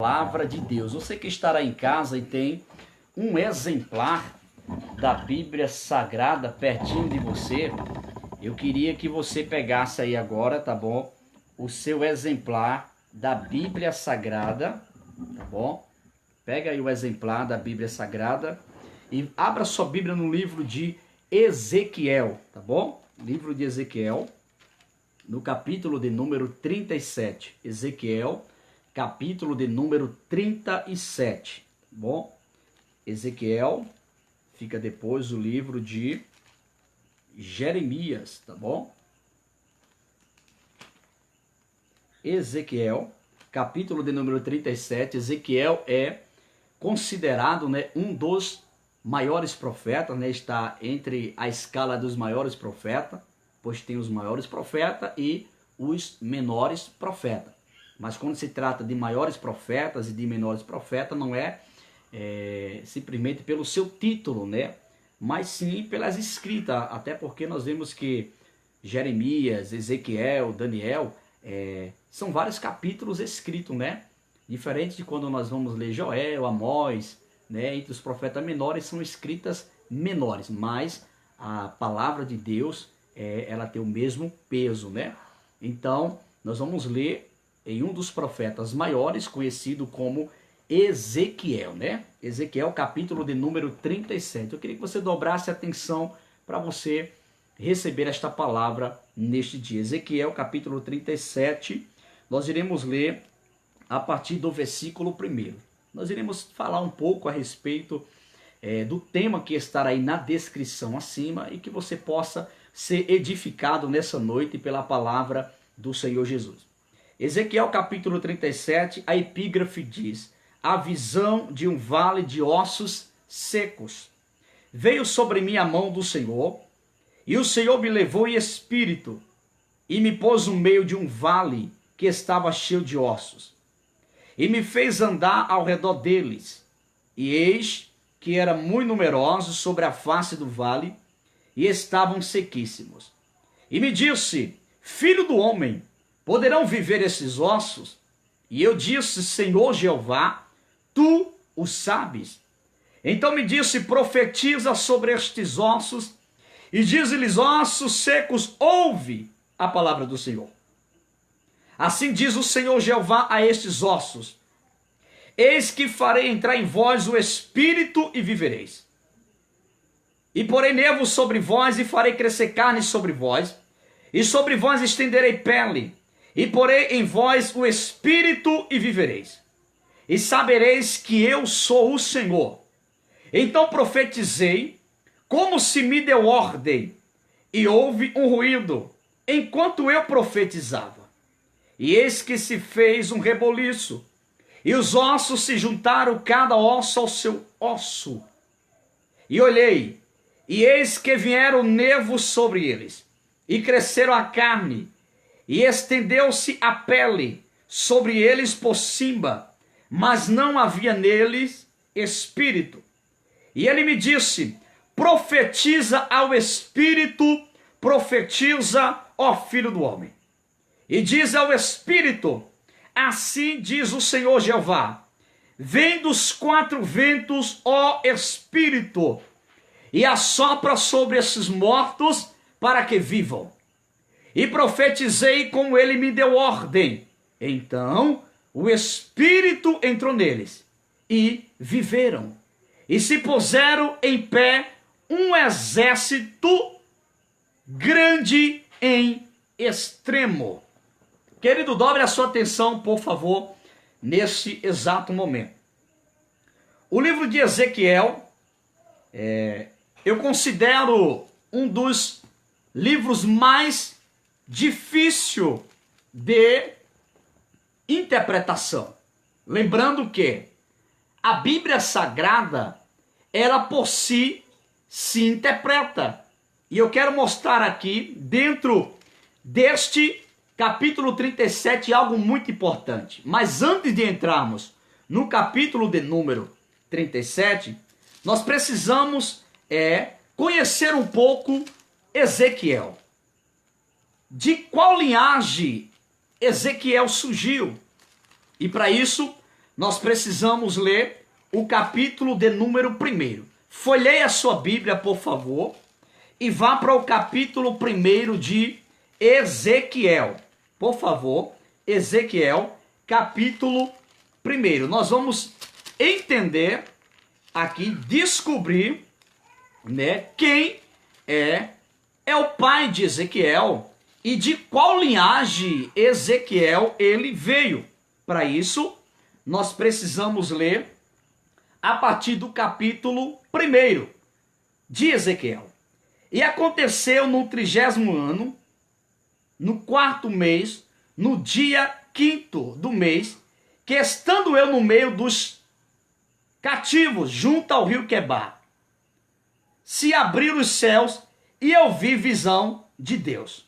Palavra de Deus. Você que estará em casa e tem um exemplar da Bíblia Sagrada pertinho de você, eu queria que você pegasse aí agora, tá bom? O seu exemplar da Bíblia Sagrada, tá bom? Pega aí o exemplar da Bíblia Sagrada e abra sua Bíblia no livro de Ezequiel, tá bom? Livro de Ezequiel, no capítulo de número 37. Ezequiel, capítulo de número 37, tá bom? Ezequiel, fica depois o livro de Jeremias, tá bom? Ezequiel, capítulo de número 37, Ezequiel é considerado, né, um dos maiores profetas, né, está entre a escala dos maiores profetas, pois tem os maiores profetas e os menores profetas. Mas quando se trata de maiores profetas e de menores profetas, não é simplesmente pelo seu título, né? Mas sim pelas escritas, até porque nós vemos que Jeremias, Ezequiel, Daniel, são vários capítulos escritos, né? Diferente de quando nós vamos ler Joel, Amós, né? Entre os profetas menores são escritas menores, mas a palavra de Deus, ela tem o mesmo peso, né? Então, nós vamos ler em um dos profetas maiores, conhecido como Ezequiel, né? Ezequiel, capítulo de número 37. Eu queria que você dobrasse a atenção para você receber esta palavra neste dia. Ezequiel, capítulo 37, nós iremos ler a partir do versículo 1. Nós iremos falar um pouco a respeito do tema que estará aí na descrição acima e que você possa ser edificado nessa noite pela palavra do Senhor Jesus. Ezequiel capítulo 37, a epígrafe diz: a visão de um vale de ossos secos. Veio sobre mim a mão do Senhor, e o Senhor me levou em espírito, e me pôs no meio de um vale que estava cheio de ossos, e me fez andar ao redor deles. E eis que eram muito numerosos sobre a face do vale, e estavam sequíssimos. E me disse: filho do homem, poderão viver esses ossos? E eu disse: Senhor Jeová, tu o sabes. Então me disse: profetiza sobre estes ossos, e diz-lhes: ossos secos, ouve a palavra do Senhor. Assim diz o Senhor Jeová a estes ossos: eis que farei entrar em vós o espírito e vivereis. E porei nervos sobre vós, e farei crescer carne sobre vós, e sobre vós estenderei pele, e porei em vós o espírito e vivereis. E sabereis que eu sou o Senhor. Então profetizei, como se me deu ordem, e houve um ruído, enquanto eu profetizava. E eis que se fez um reboliço, e os ossos se juntaram, cada osso ao seu osso. E olhei, e eis que vieram nervos sobre eles, e cresceram a carne, e estendeu-se a pele sobre eles por cima, mas não havia neles espírito. E ele me disse: profetiza ao espírito, profetiza, ó filho do homem. E diz ao espírito: assim diz o Senhor Jeová, vem dos quatro ventos, ó espírito, e assopra sobre esses mortos para que vivam. E profetizei como ele me deu ordem. Então o Espírito entrou neles, e viveram. E se puseram em pé um exército grande em extremo. Querido, dobre a sua atenção, por favor, nesse exato momento. O livro de Ezequiel, eu considero um dos livros mais difícil de interpretação. Lembrando que a Bíblia Sagrada, ela por si se interpreta. E eu quero mostrar aqui, dentro deste capítulo 37, algo muito importante. Mas antes de entrarmos no capítulo de número 37, nós precisamos conhecer um pouco Ezequiel. De qual linhagem Ezequiel surgiu? E para isso, nós precisamos ler o capítulo de número 1. Folheie a sua Bíblia, por favor, e vá para o capítulo 1 de Ezequiel. Por favor, Ezequiel, capítulo 1. Nós vamos entender aqui, descobrir, né, quem é o pai de Ezequiel e de qual linhagem Ezequiel ele veio. Para isso, nós precisamos ler a partir do capítulo 1 de Ezequiel. E aconteceu no 30º ano, no 4º mês, no dia 5º do mês, que estando eu no meio dos cativos, junto ao rio Quebar, se abriram os céus e eu vi visão de Deus.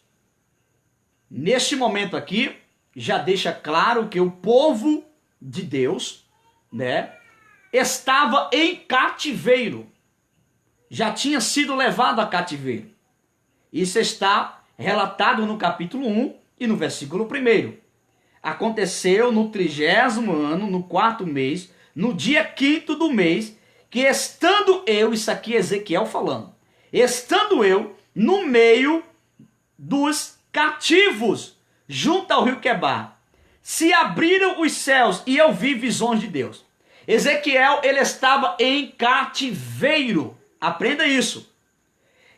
Neste momento aqui, já deixa claro que o povo de Deus, né, estava em cativeiro. Já tinha sido levado a cativeiro. Isso está relatado no capítulo 1 e no versículo 1. Aconteceu no 30º ano, no 4º mês, no dia 5º do mês, que estando eu, isso aqui é Ezequiel falando, estando eu no meio dos cativos, junto ao rio Quebar, se abriram os céus e eu vi visões de Deus. Ezequiel, ele estava em cativeiro. Aprenda isso.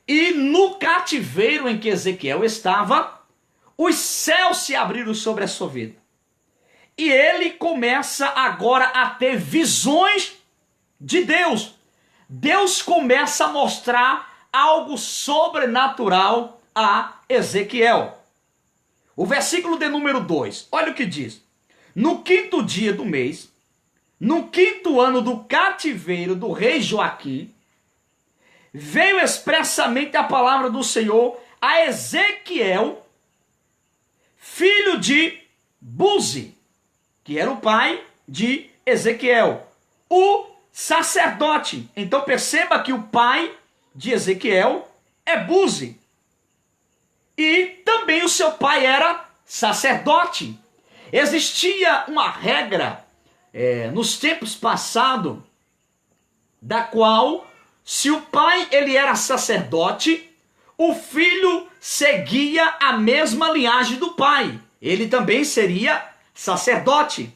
E no cativeiro em que Ezequiel estava, os céus se abriram sobre a sua vida. E ele começa agora a ter visões de Deus. Deus começa a mostrar algo sobrenatural a Ezequiel. O versículo de número 2, olha o que diz. No 5º dia do mês, no 5º ano do cativeiro do rei Joaquim, veio expressamente a palavra do Senhor a Ezequiel, filho de Buzi, que era o pai de Ezequiel, o sacerdote. Então perceba que o pai de Ezequiel é Buzi. E também o seu pai era sacerdote. Existia uma regra nos tempos passados, da qual, se o pai ele era sacerdote, o filho seguia a mesma linhagem do pai. Ele também seria sacerdote.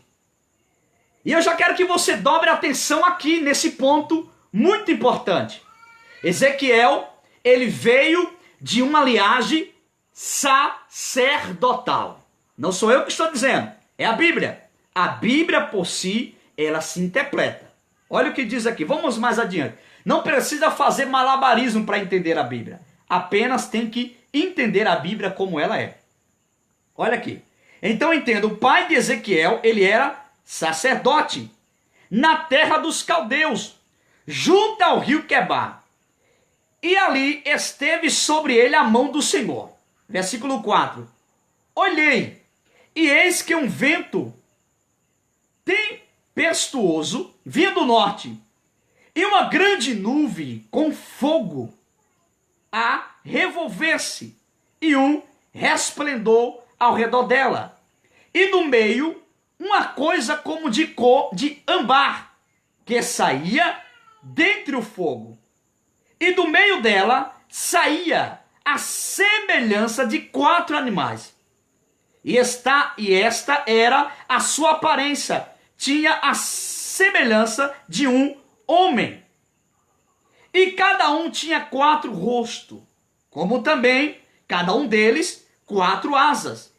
E eu já quero que você dobre atenção aqui nesse ponto muito importante. Ezequiel, ele veio de uma linhagem sacerdotal. Não sou eu que estou dizendo, é a Bíblia. A Bíblia por si, ela se interpreta. Olha o que diz aqui, vamos mais adiante. Não precisa fazer malabarismo para entender a Bíblia. Apenas tem que entender a Bíblia como ela é. Olha aqui. Então entenda, o pai de Ezequiel, ele era sacerdote na terra dos caldeus, junto ao rio Quebar. E ali esteve sobre ele a mão do Senhor. Versículo 4. Olhei, e eis que um vento tempestuoso vinha do norte, e uma grande nuvem com fogo a revolver-se, e um resplendor ao redor dela. E no meio, uma coisa como de cor de âmbar, que saía dentre o fogo. E do meio dela saía a semelhança de 4 animais. E esta era a sua aparência. Tinha a semelhança de um homem. E cada um tinha 4 rostos, como também cada um deles 4 asas.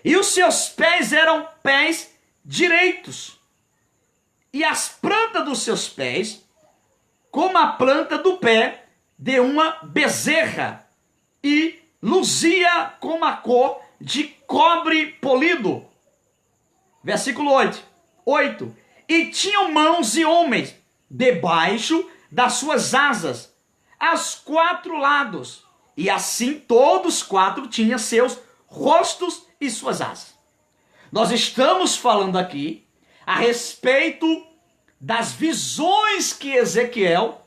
E os seus pés eram pés direitos. E as plantas dos seus pés, como a planta do pé de uma bezerra, e luzia como a cor de cobre polido. Versículo 8. E tinham mãos e homens debaixo das suas asas, aos 4 lados. E assim todos 4 tinham seus rostos e suas asas. Nós estamos falando aqui a respeito das visões que Ezequiel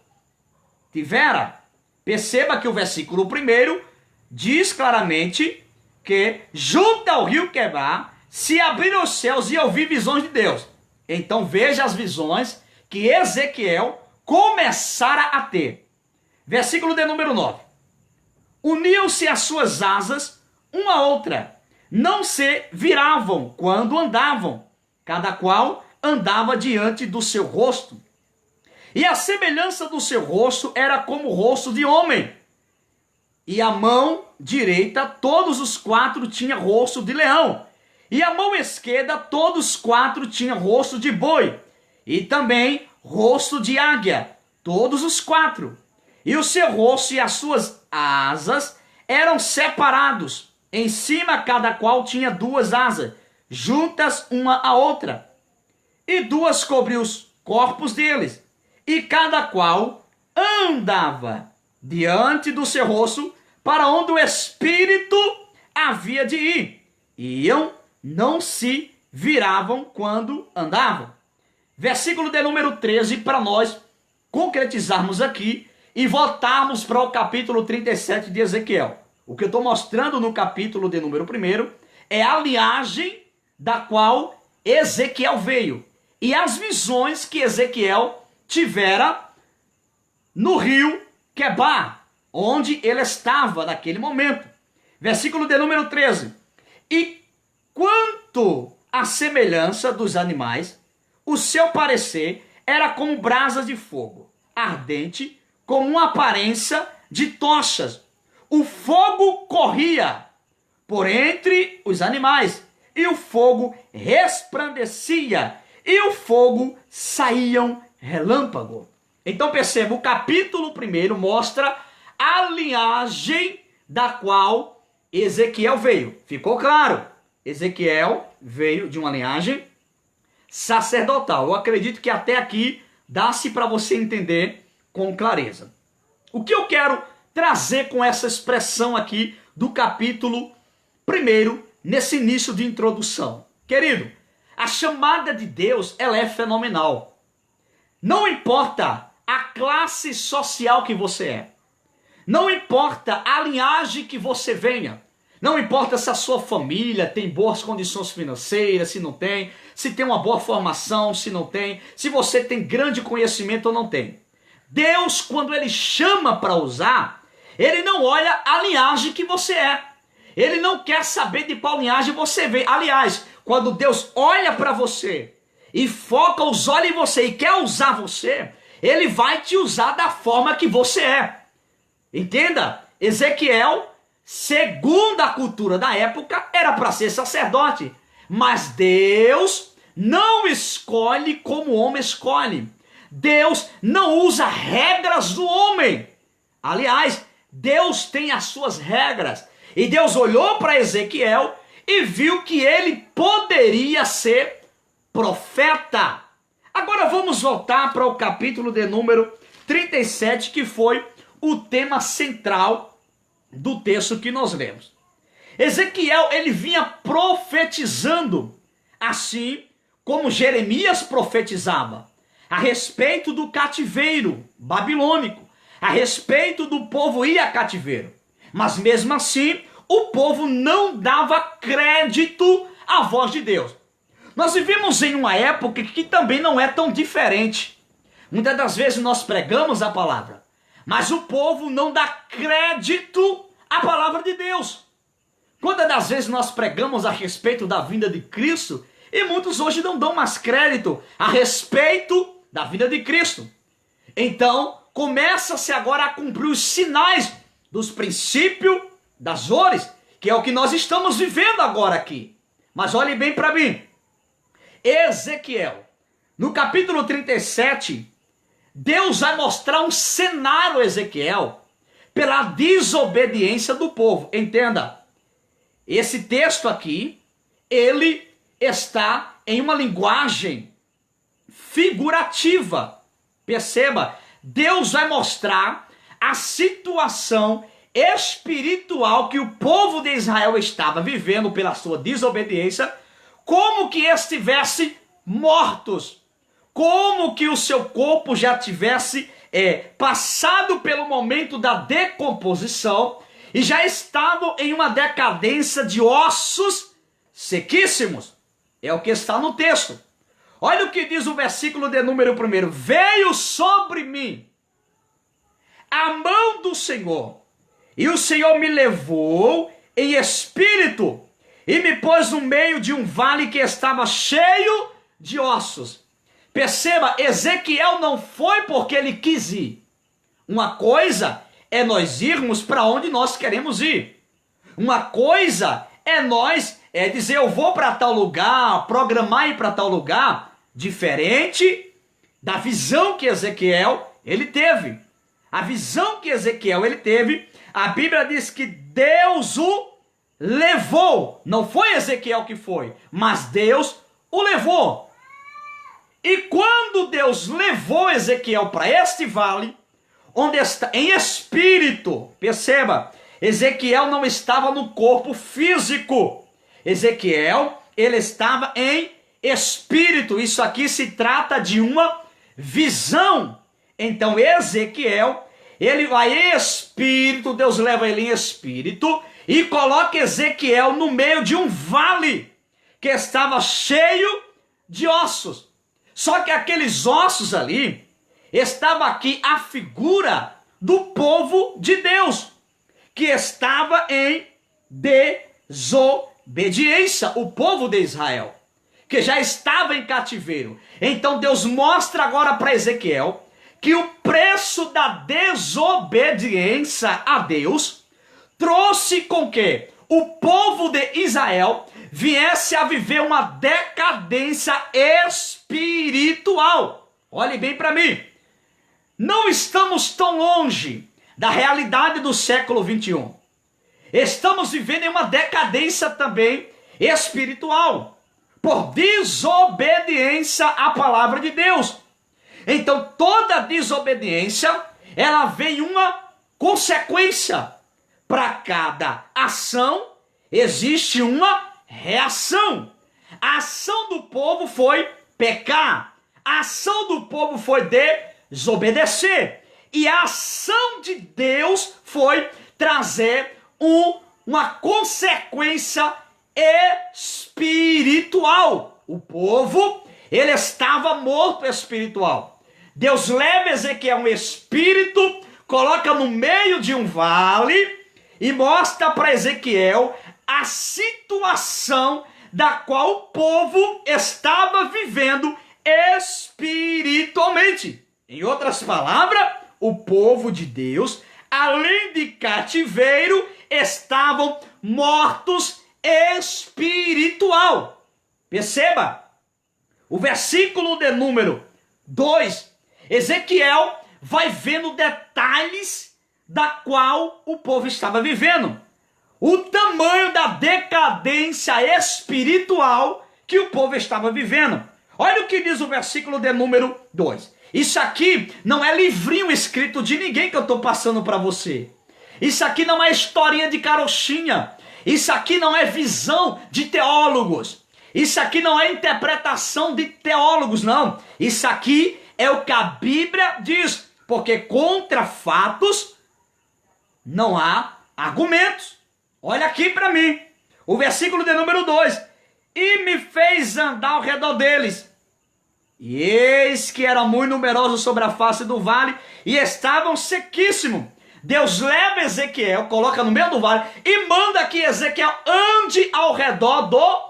tivera. Perceba que o versículo 1 diz claramente que junto ao rio Quebar se abriram os céus e eu vi visões de Deus. Então veja as visões que Ezequiel começara a ter. Versículo de número 9. Uniu-se as suas asas uma à outra, não se viravam quando andavam, cada qual andava diante do seu rosto. E a semelhança do seu rosto era como o rosto de homem. E a mão direita, todos os quatro tinham rosto de leão. E a mão esquerda, todos os quatro tinham rosto de boi. E também rosto de águia, todos os quatro. E o seu rosto e as suas asas eram separados. Em cima, cada qual tinha duas asas, juntas uma à outra. E duas cobriam os corpos deles. E cada qual andava diante do seu rosto para onde o Espírito havia de ir. Iam, não se viravam quando andavam. Versículo de número 13, para nós concretizarmos aqui e voltarmos para o capítulo 37 de Ezequiel. O que eu estou mostrando no capítulo de número 1 é a linhagem da qual Ezequiel veio. E as visões que Ezequiel tivera no rio Quebar, onde ele estava naquele momento. Versículo de número 13. E quanto à semelhança dos animais, o seu parecer era como brasas de fogo, ardente, com uma aparência de tochas. O fogo corria por entre os animais, e o fogo resplandecia, e o fogo saíam relâmpago. Então perceba, o capítulo 1 mostra a linhagem da qual Ezequiel veio. Ficou claro? Ezequiel veio de uma linhagem sacerdotal. Eu acredito que até aqui dá-se para você entender com clareza. O que eu quero trazer com essa expressão aqui do capítulo 1, nesse início de introdução? Querido, a chamada de Deus, ela é fenomenal. Não importa a classe social que você é. Não importa a linhagem que você venha. Não importa se a sua família tem boas condições financeiras, se não tem, se tem uma boa formação, se não tem, se você tem grande conhecimento ou não tem. Deus, quando Ele chama para usar, Ele não olha a linhagem que você é. Ele não quer saber de qual linhagem você vem. Aliás, quando Deus olha para você e foca os olhos em você e quer usar você, Ele vai te usar da forma que você é. Entenda? Ezequiel, segundo a cultura da época, era para ser sacerdote. Mas Deus não escolhe como o homem escolhe. Deus não usa regras do homem. Aliás, Deus tem as suas regras. E Deus olhou para Ezequiel e viu que ele poderia ser profeta. Agora vamos voltar para o capítulo de número 37, que foi o tema central do texto que nós lemos. Ezequiel, ele vinha profetizando, assim como Jeremias profetizava, a respeito do cativeiro babilônico, a respeito do povo ir a cativeiro. Mas mesmo assim, o povo não dava crédito à voz de Deus. Nós vivemos em uma época que também não é tão diferente. Muitas das vezes nós pregamos a palavra, mas o povo não dá crédito à palavra de Deus. Quantas das vezes nós pregamos a respeito da vinda de Cristo, e muitos hoje não dão mais crédito a respeito da vinda de Cristo. Então, começa-se agora a cumprir os sinais dos princípios das dores, que é o que nós estamos vivendo agora aqui. Mas olhe bem para mim. Ezequiel, no capítulo 37, Deus vai mostrar um cenário a Ezequiel pela desobediência do povo. Entenda, esse texto aqui, ele está em uma linguagem figurativa. Perceba, Deus vai mostrar a situação espiritual que o povo de Israel estava vivendo pela sua desobediência, como que estivesse mortos, como que o seu corpo já tivesse passado pelo momento da decomposição e já estavam em uma decadência de ossos sequíssimos. É o que está no texto. Olha o que diz o versículo de número 1. Veio sobre mim a mão do Senhor, e o Senhor me levou em espírito, e me pôs no meio de um vale que estava cheio de ossos. Perceba, Ezequiel não foi porque ele quis ir. Uma coisa é nós irmos para onde nós queremos ir. Uma coisa é dizer, eu vou para tal lugar, programar ir para tal lugar, diferente da visão que Ezequiel ele teve. A visão que Ezequiel ele teve, a Bíblia diz que Deus o levou. Não foi Ezequiel que foi, mas Deus o levou. E quando Deus levou Ezequiel para este vale, onde está em espírito, perceba, Ezequiel não estava no corpo físico. Ezequiel, ele estava em espírito. Isso aqui se trata de uma visão. Então Ezequiel, ele vai em espírito, Deus leva ele em espírito e coloca Ezequiel no meio de um vale que estava cheio de ossos. Só que aqueles ossos ali, estava aqui a figura do povo de Deus, que estava em desobediência, o povo de Israel, que já estava em cativeiro. Então Deus mostra agora para Ezequiel que o preço da desobediência a Deus trouxe com que o povo de Israel viesse a viver uma decadência espiritual. Olhe bem para mim. Não estamos tão longe da realidade do século 21. Estamos vivendo em uma decadência também espiritual, por desobediência à palavra de Deus. Então toda desobediência, ela vem uma consequência. Para cada ação, existe uma reação. A ação do povo foi pecar. A ação do povo foi desobedecer. E a ação de Deus foi trazer uma consequência espiritual. O povo, ele estava morto espiritual. Deus leva Ezequiel um espírito, coloca no meio de um vale e mostra para Ezequiel a situação da qual o povo estava vivendo espiritualmente. Em outras palavras, o povo de Deus, além de cativeiro, estavam mortos espiritual. Perceba, o versículo de número 2, Ezequiel vai vendo detalhes da qual o povo estava vivendo. O tamanho da decadência espiritual que o povo estava vivendo. Olha o que diz o versículo de número 2. Isso aqui não é livrinho escrito de ninguém que eu estou passando para você. Isso aqui não é historinha de carochinha. Isso aqui não é visão de teólogos. Isso aqui não é interpretação de teólogos, não. Isso aqui é o que a Bíblia diz. Porque contra fatos não há argumentos. Olha aqui para mim. O versículo de número 2. E me fez andar ao redor deles. E eis que eram muito numerosos sobre a face do vale e estavam sequíssimos. Deus leva Ezequiel, coloca no meio do vale e manda que Ezequiel ande ao redor do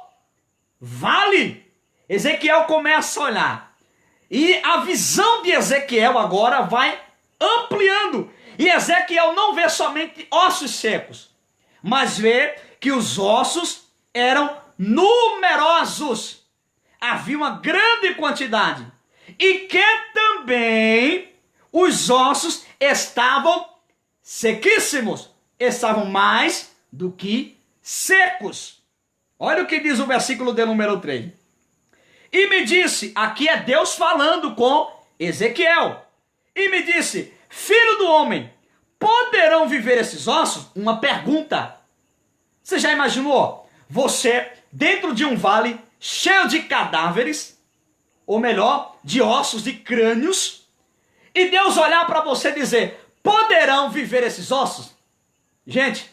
vale. Ezequiel começa a olhar. E a visão de Ezequiel agora vai ampliando. E Ezequiel não vê somente ossos secos, mas vê que os ossos eram numerosos. Havia uma grande quantidade. E que também os ossos estavam sequíssimos. Estavam mais do que secos. Olha o que diz o versículo de número 3. E me disse, aqui é Deus falando com Ezequiel. E me disse, filho do homem, poderão viver esses ossos? Uma pergunta. Você já imaginou? Você dentro de um vale cheio de cadáveres, ou melhor, de ossos, de crânios, e Deus olhar para você e dizer, poderão viver esses ossos? Gente,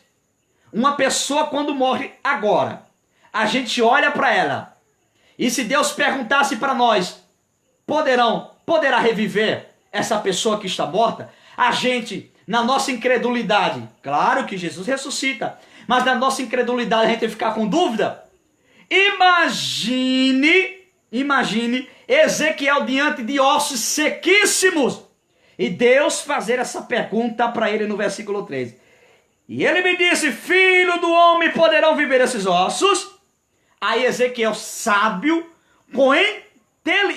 uma pessoa quando morre agora, a gente olha para ela, E se Deus perguntasse para nós, poderá reviver essa pessoa que está morta? A gente, na nossa incredulidade, claro que Jesus ressuscita, mas na nossa incredulidade a gente vai ficar com dúvida? Imagine Ezequiel diante de ossos sequíssimos. E Deus fazer essa pergunta para ele no versículo 13. E ele me disse, filho do homem, poderão viver esses ossos? Aí Ezequiel, sábio, com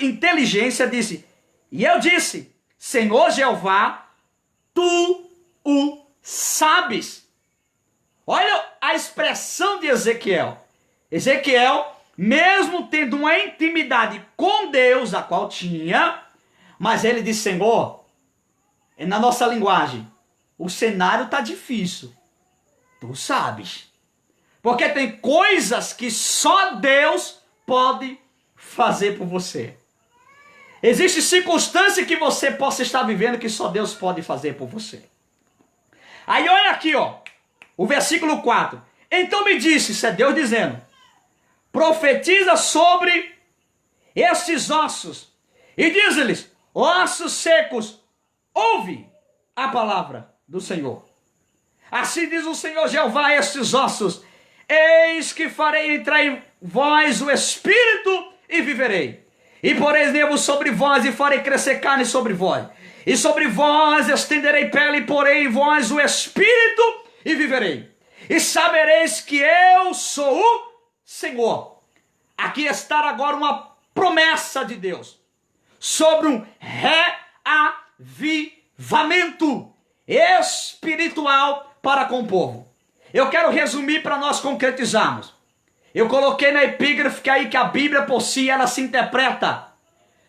inteligência, disse, e eu disse, Senhor Jeová, tu o sabes. Olha a expressão de Ezequiel. Ezequiel, mesmo tendo uma intimidade com Deus, a qual tinha, mas ele disse, Senhor, na nossa linguagem, o cenário está difícil. Tu sabes. Porque tem coisas que só Deus pode fazer por você. Existe circunstância que você possa estar vivendo que só Deus pode fazer por você. Aí olha aqui, ó, o versículo 4. Então me disse, isso é Deus dizendo, profetiza sobre estes ossos e diz-lhes, ossos secos, ouve a palavra do Senhor. Assim diz o Senhor Jeová a estes ossos, eis que farei entrar em vós o Espírito e viverei. E porei nervos sobre vós e farei crescer carne sobre vós. E sobre vós estenderei pele e porei em vós o Espírito e viverei. E sabereis que eu sou o Senhor. Aqui está agora uma promessa de Deus sobre um reavivamento espiritual para com o povo. Eu quero resumir para nós concretizarmos. Eu coloquei na epígrafe que aí que a Bíblia por si ela se interpreta.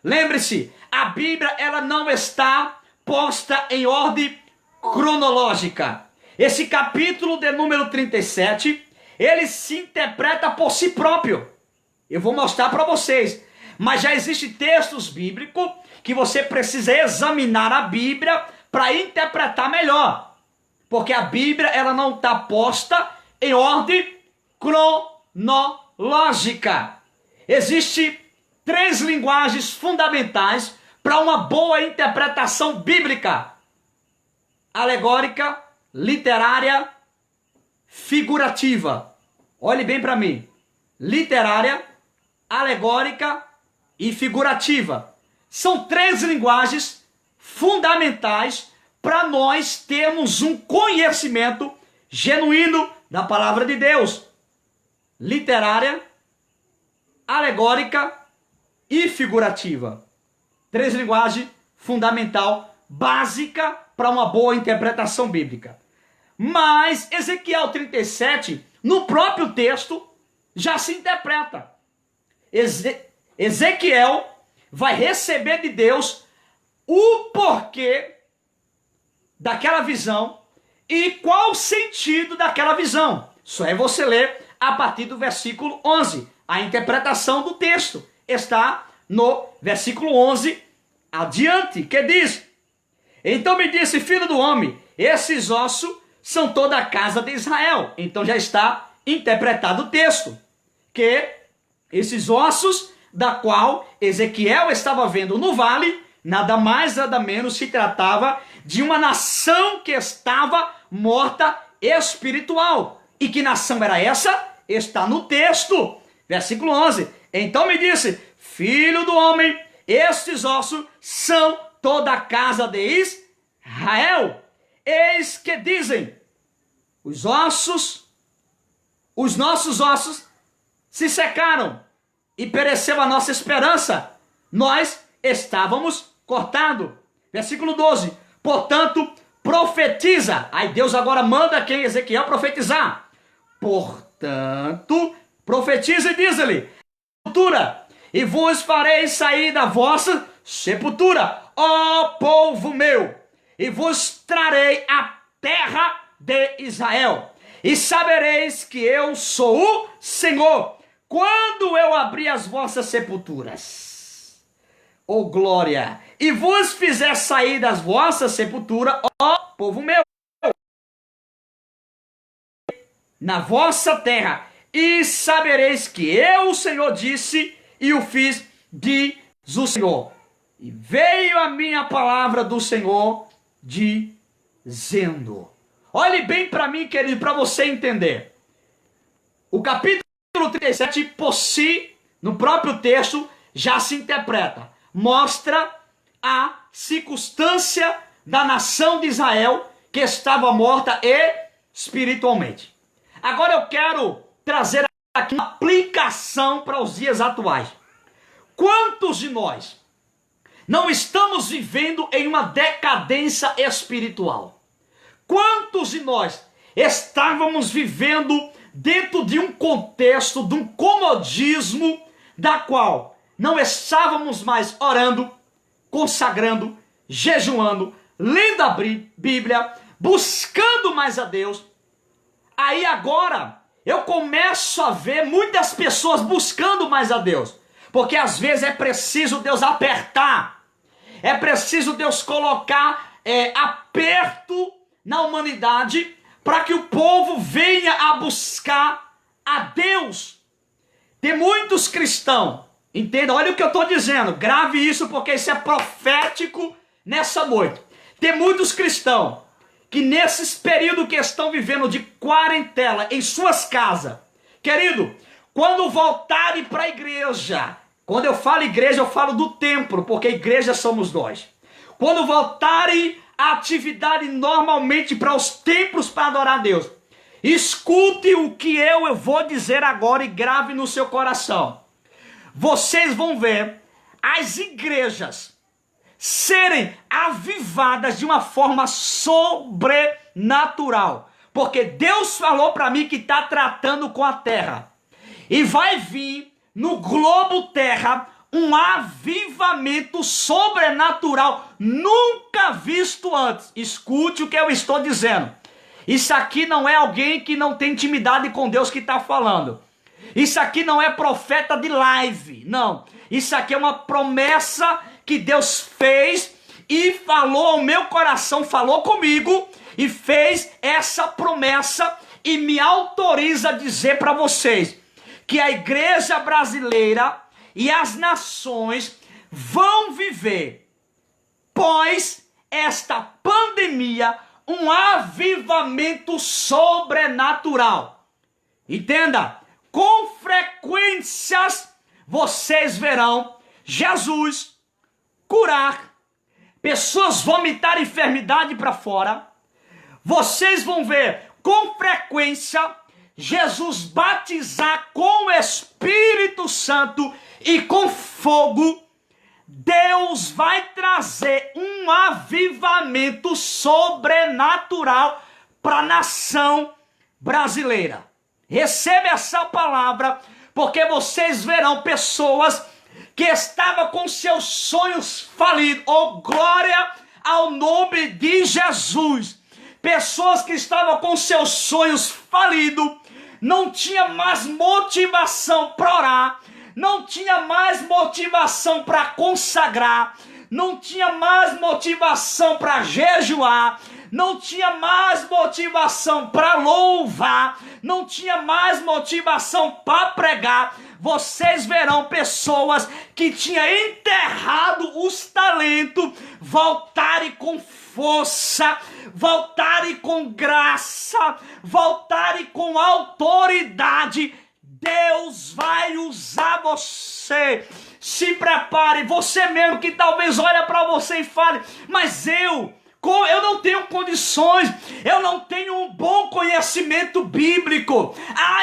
Lembre-se, a Bíblia ela não está posta em ordem cronológica. Esse capítulo de número 37, ele se interpreta por si próprio. Eu vou mostrar para vocês. Mas já existem textos bíblicos que você precisa examinar a Bíblia para interpretar melhor. Porque a Bíblia ela não está posta em ordem cronológica. Existem 3 linguagens fundamentais para uma boa interpretação bíblica: alegórica, literária, figurativa. Olhe bem para mim. Literária, alegórica e figurativa. São 3 linguagens fundamentais para nós termos um conhecimento genuíno da palavra de Deus. Literária, alegórica e figurativa. 3 linguagens fundamental, básica para uma boa interpretação bíblica. Mas Ezequiel 37, no próprio texto, já se interpreta. Ezequiel vai receber de Deus o porquê daquela visão e qual o sentido daquela visão. Só é você ler a partir do versículo 11. A interpretação do texto está no versículo 11 adiante, que diz: então me disse, filho do homem, esses ossos são toda a casa de Israel. Então já está interpretado o texto, que esses ossos da qual Ezequiel estava vendo no vale, nada mais, nada menos se tratava de uma nação que estava morta espiritual. E que nação era essa? Está no texto, versículo 11. Então me disse, filho do homem, estes ossos são toda a casa de Israel. Eis que dizem, os nossos ossos se secaram e pereceu a nossa esperança. Nós estávamos cortados. Versículo 12. Portanto, profetiza. Aí Deus agora manda quem? Ezequiel profetizar. Portanto, profetiza e diz-lhe, sepultura, e vos farei sair da vossa sepultura, ó povo meu, e vos trarei a terra de Israel, e sabereis que eu sou o Senhor, quando eu abrir as vossas sepulturas, ó glória, e vos fizer sair das vossas sepulturas, ó povo meu, na vossa terra, e sabereis que eu, o Senhor, disse, e o fiz, diz o Senhor. E veio a minha palavra do Senhor dizendo. Olhe bem para mim, querido, para você entender. O capítulo 37, por si, no próprio texto, já se interpreta. Mostra a circunstância da nação de Israel que estava morta espiritualmente. Agora eu quero trazer aqui uma aplicação para os dias atuais. Quantos de nós não estamos vivendo em uma decadência espiritual? Quantos de nós estávamos vivendo dentro de um contexto, de um comodismo, da qual não estávamos mais orando, consagrando, jejuando, lendo a Bíblia, buscando mais a Deus? Aí agora eu começo a ver muitas pessoas buscando mais a Deus, porque às vezes é preciso Deus apertar, é preciso Deus colocar aperto na humanidade para que o povo venha a buscar a Deus. Tem muitos cristãos, entenda, olha o que eu estou dizendo, grave isso porque isso é profético nessa noite. Tem muitos cristãos que nesses períodos que estão vivendo de quarentena em suas casas, querido, quando voltarem para a igreja, quando eu falo igreja eu falo do templo, porque igreja somos nós. Quando voltarem a atividade normalmente para os templos para adorar a Deus, escute o que eu vou dizer agora e grave no seu coração. Vocês vão ver as igrejas serem avivadas de uma forma sobrenatural, porque Deus falou para mim que está tratando com a terra, e vai vir no globo terra um avivamento sobrenatural nunca visto antes. Escute o que eu estou dizendo. Isso aqui não é alguém que não tem intimidade com Deus que está falando. Isso aqui não é profeta de live, não. Isso aqui é uma promessa que Deus fez e falou ao meu coração, falou comigo e fez essa promessa e me autoriza a dizer para vocês que a igreja brasileira e as nações vão viver, pós esta pandemia, um avivamento sobrenatural. Entenda, com frequências vocês verão Jesus curar, pessoas vomitar enfermidade para fora. Vocês vão ver com frequência Jesus batizar com o Espírito Santo e com fogo. Deus vai trazer um avivamento sobrenatural para a nação brasileira. Receba essa palavra, porque vocês verão pessoas que estavam com seus sonhos falidos. Oh, glória ao nome de Jesus. Pessoas que estavam com seus sonhos falidos, não tinha mais motivação para orar, não tinha mais motivação para consagrar, não tinha mais motivação para jejuar, não tinha mais motivação para louvar, não tinha mais motivação para pregar. Vocês verão pessoas que tinham enterrado os talentos voltarem com força, voltarem com graça, voltarem com autoridade. Deus vai usar você. Se prepare, você mesmo que talvez olhe para você e fale, mas eu não tenho condições, eu não tenho um bom conhecimento bíblico,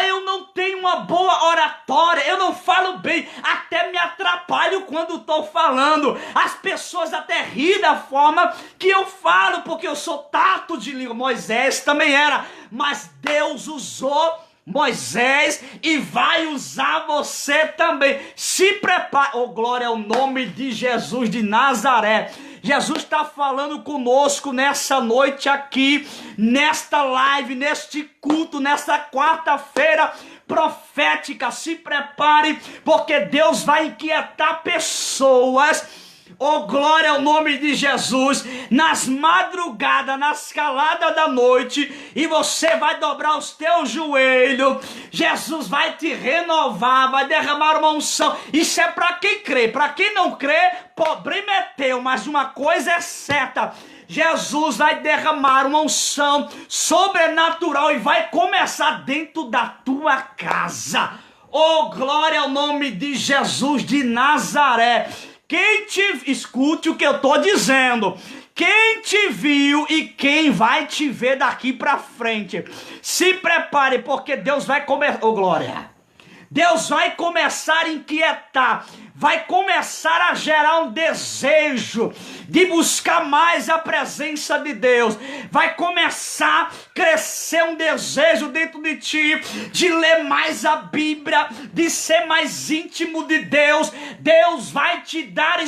eu não tenho uma boa oratória, eu não falo bem, até me atrapalho quando estou falando, as pessoas até riem da forma que eu falo, porque eu sou tato de língua. Moisés também era, mas Deus usou Moisés e vai usar você também. Se prepare. Oh, glória ao nome de Jesus de Nazaré. Jesus está falando conosco nessa noite aqui, nesta live, neste culto, nesta quarta-feira profética. Se prepare, porque Deus vai inquietar pessoas Oh, glória ao nome de Jesus, nas madrugadas, nas caladas da noite, e você vai dobrar os teus joelhos, Jesus vai te renovar, vai derramar uma unção. Isso é para quem crê. Para quem não crê, problema é teu, mas uma coisa é certa: Jesus vai derramar uma unção sobrenatural e vai começar dentro da tua casa. Oh, glória ao nome de Jesus de Nazaré. Quem te escute o que eu estou dizendo, quem te viu e quem vai te ver daqui para frente, se prepare, porque Deus vai começar, oh glória, Deus vai começar a inquietar, vai começar a gerar um desejo de buscar mais a presença de Deus, vai começar a crescer um desejo dentro de ti, de ler mais a Bíblia, de ser mais íntimo de Deus. Deus vai te dar,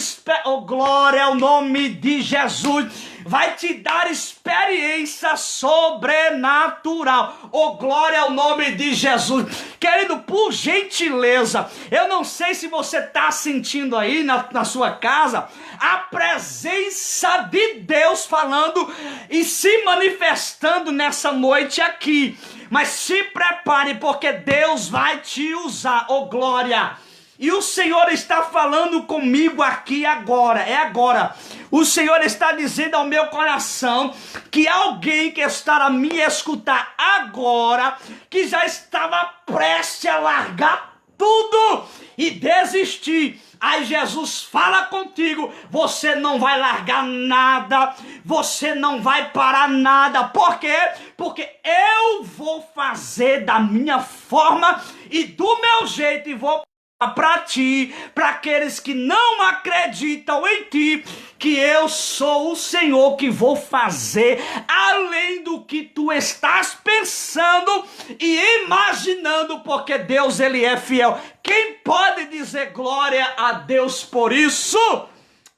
oh glória ao nome de Jesus, vai te dar experiência sobrenatural. Oh, glória ao nome de Jesus. Querido, por gentileza, eu não sei se você está sentindo aí na sua casa a presença de Deus falando e se manifestando nessa noite aqui. Mas se prepare, porque Deus vai te usar. Oh, glória! E o Senhor está falando comigo aqui agora, é agora. O Senhor está dizendo ao meu coração que alguém que está a me escutar agora, que já estava prestes a largar tudo e desistir. Aí Jesus fala contigo, você não vai largar nada, você não vai parar nada. Por quê? Porque eu vou fazer da minha forma e do meu jeito e vou para ti, para aqueles que não acreditam em ti, que eu sou o Senhor que vou fazer além do que tu estás pensando e imaginando, porque Deus, ele é fiel. Quem pode dizer glória a Deus por isso?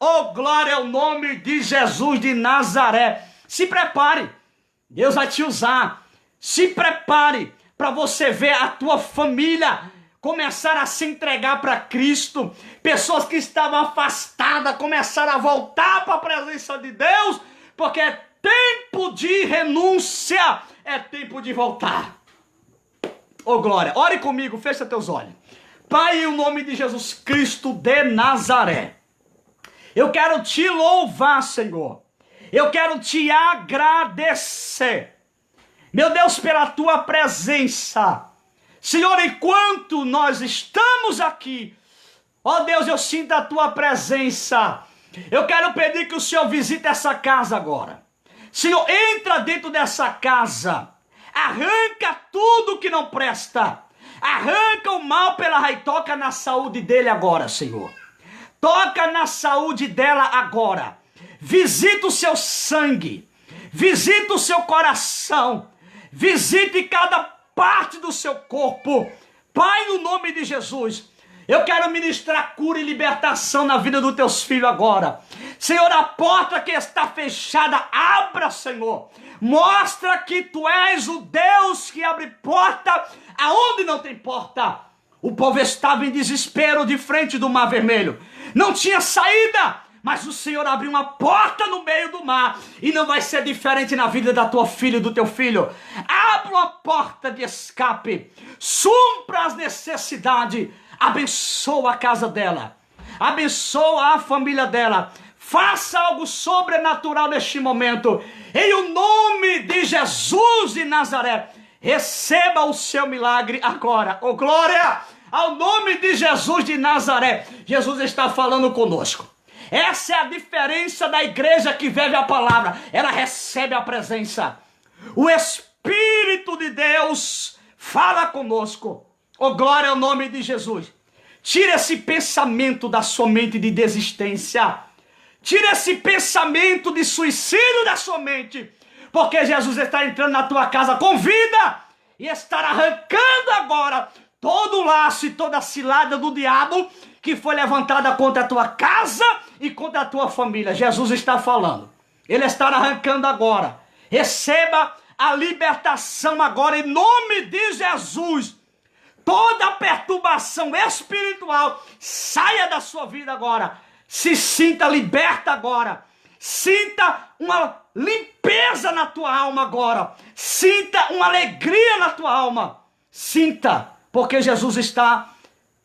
Oh, glória ao nome de Jesus de Nazaré. Se prepare, Deus vai te usar. Se prepare para você ver a tua família começaram a se entregar para Cristo, pessoas que estavam afastadas começaram a voltar para a presença de Deus, porque é tempo de renúncia, é tempo de voltar. Oh glória, ore comigo, fecha teus olhos. Pai, em nome de Jesus Cristo de Nazaré, eu quero te louvar, Senhor, eu quero te agradecer, meu Deus, pela tua presença. Senhor, enquanto nós estamos aqui, ó Deus, eu sinto a tua presença. Eu quero pedir que o Senhor visite essa casa agora. Senhor, entra dentro dessa casa, arranca tudo que não presta, arranca o mal pela raiz, toca na saúde dele agora, Senhor. Toca na saúde dela agora. Visita o seu sangue, visita o seu coração, visite cada parte do seu corpo. Pai, no nome de Jesus, eu quero ministrar cura e libertação na vida dos teus filhos agora. Senhor, a porta que está fechada, abra, Senhor. Mostra que tu és o Deus que abre porta aonde não tem porta. O povo estava em desespero de frente do Mar Vermelho. Não tinha saída. Mas o Senhor abriu uma porta no meio do mar. E não vai ser diferente na vida da tua filha e do teu filho. Abra uma porta de escape. Supra as necessidades. Abençoa a casa dela. Abençoa a família dela. Faça algo sobrenatural neste momento. Em o nome de Jesus de Nazaré. Receba o seu milagre agora. Oh glória ao nome de Jesus de Nazaré. Jesus está falando conosco. Essa é a diferença da igreja que vive a palavra. Ela recebe a presença. O Espírito de Deus fala conosco. Oh, glória ao nome de Jesus. Tira esse pensamento da sua mente de desistência. Tira esse pensamento de suicídio da sua mente. Porque Jesus está entrando na tua casa com vida. E está arrancando agora todo o laço e toda a cilada do diabo que foi levantada contra a tua casa e contra a tua família. Jesus está falando. Ele está arrancando agora. Receba a libertação agora em nome de Jesus. Toda perturbação espiritual saia da sua vida agora. se sinta liberta agora. Sinta uma limpeza na tua alma agora. Sinta uma alegria na tua alma. Sinta, porque Jesus está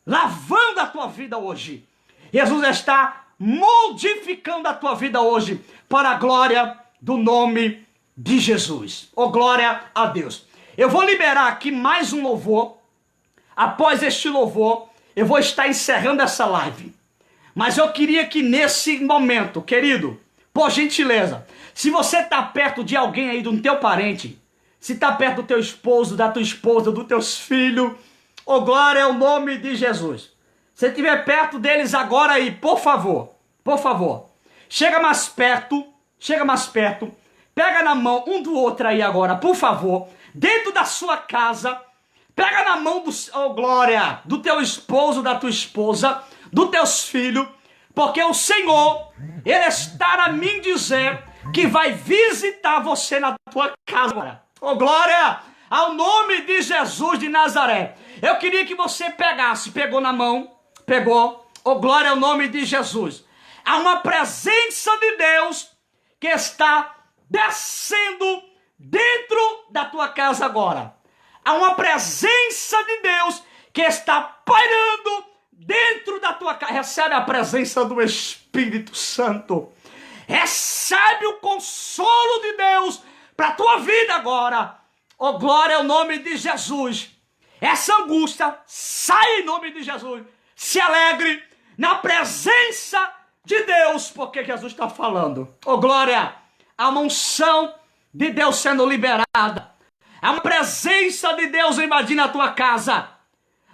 lavando a tua vida hoje. Jesus está modificando a tua vida hoje para a glória do nome de Jesus. Oh, glória a Deus. Eu vou liberar aqui mais um louvor. Após este louvor, eu vou estar encerrando essa live. Mas eu queria que nesse momento, querido, por gentileza, se você está perto de alguém aí, do teu parente, se está perto do teu esposo, da tua esposa, dos teus filhos, oh, glória ao nome de Jesus. Se estiver perto deles agora aí, por favor, chega mais perto, pega na mão um do outro aí agora, por favor, dentro da sua casa, pega na mão oh, glória, do teu esposo, da tua esposa, dos teus filhos, porque o Senhor, Ele está a mim dizer que vai visitar você na tua casa agora. Oh, glória ao nome de Jesus de Nazaré. Eu queria que você pegou na mão, oh, glória ao nome de Jesus. Há uma presença de Deus que está descendo dentro da tua casa agora. Há uma presença de Deus que está pairando dentro da tua casa. Recebe a presença do Espírito Santo. Recebe o consolo de Deus para a tua vida agora. Oh, glória ao nome de Jesus. Essa angústia sai em nome de Jesus. Se alegre na presença de Deus, porque Jesus está falando. Oh, glória. Há uma unção de Deus sendo liberada. Há uma presença de Deus invadindo a tua casa.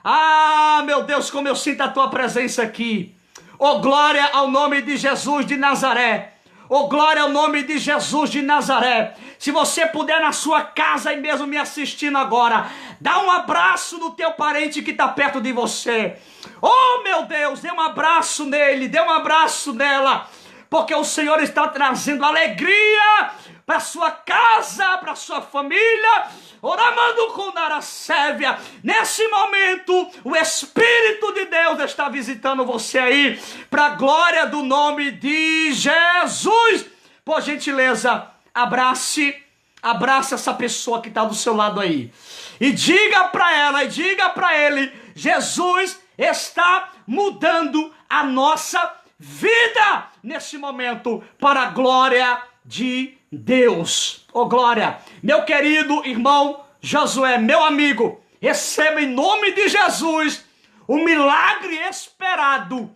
Ah, meu Deus, como eu sinto a tua presença aqui. Oh, glória ao nome de Jesus de Nazaré. Oh, glória ao nome de Jesus de Nazaré. Se você puder na sua casa e mesmo me assistindo agora, dá um abraço no teu parente que está perto de você. Oh, meu Deus, dê um abraço nele, dê um abraço nela. Porque o Senhor está trazendo alegria para sua casa, para sua família. Oramando com Naracévia. Nesse momento, o Espírito de Deus está visitando você aí, para a glória do nome de Jesus. Por gentileza, abrace essa pessoa que está do seu lado aí. E diga para ela, e diga para ele, Jesus está mudando a nossa vida nesse momento, para a glória de Deus. Oh, glória. Meu querido irmão Josué, meu amigo, receba em nome de Jesus o milagre esperado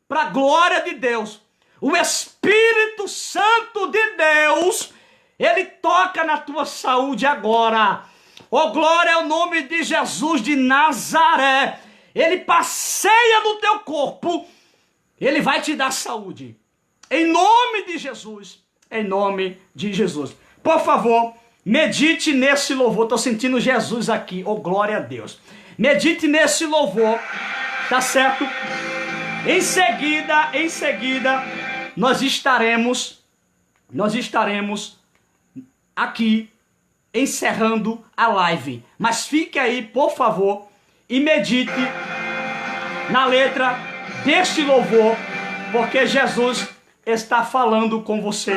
para a glória de Deus. O Espírito Santo de Deus, Ele toca na tua saúde agora. Oh, glória ao nome de Jesus de Nazaré. Ele passeia no teu corpo. Ele vai te dar saúde. Em nome de Jesus. Em nome de Jesus. Por favor, medite nesse louvor. Estou sentindo Jesus aqui. Oh, glória a Deus. Medite nesse louvor. Tá certo? Em seguida, nós estaremos aqui encerrando a live. Mas fique aí, por favor, e medite na letra deste louvor, porque Jesus está falando com você